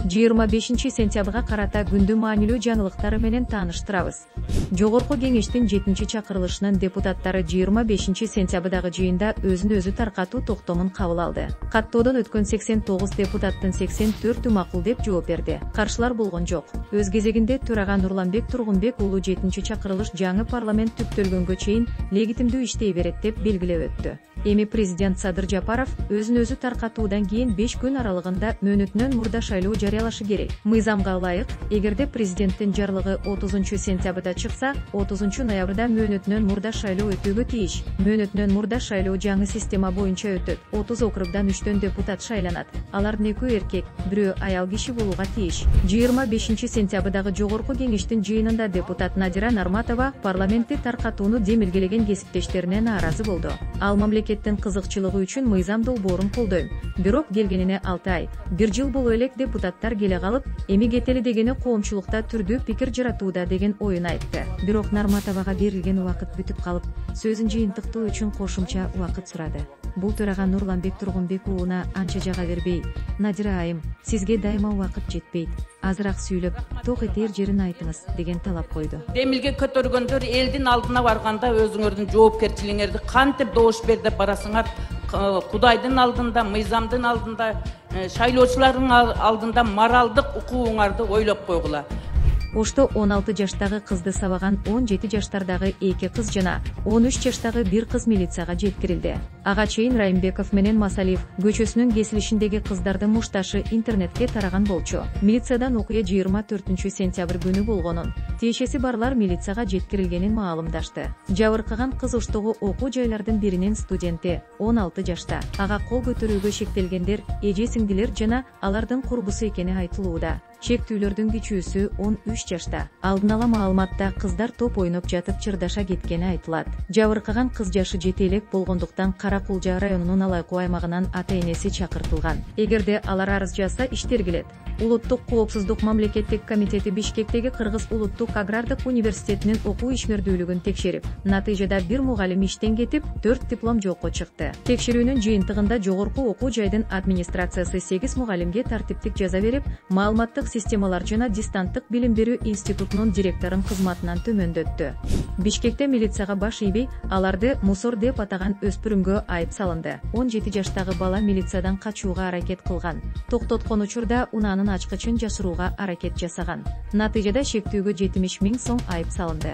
25-сентябрга карата күндү маанилүү жаңылыктары менен тааныштырабыз. Жогорку кеңештин 7-чакырылышынын депутаттары 25-сентябрдагы жыйында өзүн-өзү таркатуу токтомун кабыл алды. Каттоодон өткөн 89 депутаттын 84-ü макул деп жооп берди. Каршылар болгон жок. Өз кезегинде төрага Нурланбек Тургунбек уулу 7-чакырылыш жаңы парламент түптөлгөнгө чейин легитимдүү иштей берет деп белгилеп өттү. Эми президент Садыр Жапаров өзүн-өзү таркатуудан кийин 5 күн аралыгында мөөнөтүнөн мурда шайлоо жарыялашы керек. Мыйзамга ылайык, эгерде президенттин жарлыгы 30-сентябрда чыкса, 30-ноябрда мөөнөтүнөн мурда шайлоо өтүүгө тийиш. Мөөнөтүнөн мурда шайлоо жаңы система боюнча өтөт. 30 округдан 3төн депутат шайланат. Алардын 2 эркек, 1 аял киши болууга тийиш. 25-сентябрдагы жогорку кеңештин жыйынында депутат Надира Нарматова парламентти таркатууну демилгелеген кесиптештерине нааразы болду. Ал мамлекеттин кызыкчылыгы үчүн мыйзам долбоорун колдойм. Бирок келгенине 6 ай, 1 жыл боло элек депутаттар келе калып, эми кетели дегени коомчулукта түрдүү пикир жаратууда деген оюн айтты. Бирок Нарматовага берилген убакыт бүтүп калып, сөзүн жыйынтыктоо үчүн кошумча убакыт сурады. Бул төрага Нурланбек Тургунбек уулуна анча жага бербей: "Надира айым, сизге дайыма убакыт жетпейт. Азыраак сүйлөп, ток этер жерин айтыңыз" деген талап койду. Демилге көтөргөндөр элдин алдына барганда өзүңөрдүн жоопкерчилигиңерди кантип добуш бер деп барасыңар? Кудайдын алдында, мыйзамдын алдында, шайлоочулардын алдында моралдык укугуңарды ойлоп койгула. Ошто 16 жаштагы кызды сабаган 17 жаштардагы 2 кыз жана 13 жаштагы 1 кыз милицияга жеткирилди. Ага чейин Райымбеков менен Масалиев көчөсүнүн кесилишиндеги кыздардын мушташы интернетке тараган болчу. Милициядан окуя 24-сентябрь күнү болгонун, тиешеси барлар милицияга жеткирилгенин маалымдашты. Жабыркаган кыз Оштогу окуу жайлардын биринин студенти, 16 жашта. Ага кол көтөрүүгө шектелгендер эже-сиңдилер жана алардын курбусу экени айтылууда. Шектүүлөрдүн кичүүсү 13 жашта. Алдын ала маалыматта кыздар топ ойноп жатып чырдаша кеткени айтылат. Жабыркаган кыз жашы жете элек болгондуктан Кара Кулжа районунун Алайкуу аймагынан ата-энеси чакыртылган. Эгерде алар арыз жазса, иштергилет. Улуттук коопсуздук мамлекеттик комитети Бишкектеги Кыргыз улуттук агрардык университетинин окуу ишмердүүлүгүн текшерип, натыйжада 1 мугалим иштен кетип, 4 диплом жокко чыкты. Текшерүүнүн жыйынтыгында жогорку окуу жайдын администрациясы 8 мугалимге тартиптик жаза берип, маалыматтык системалар жана дистанттык билим берүү институтунун директорун кызматынан төмөндөттү. Бишкекте милицияга баш ийбей, аларды мусор деп атаган өспүрүмгө айып салынды. 17 жаштагы бала милициядан качууга аракет кылган. Токтоткон учурда унаанын ачкычын жашырууга аракет жасаган. Натыйжада шектүүгө 70 000 сом айып салынды.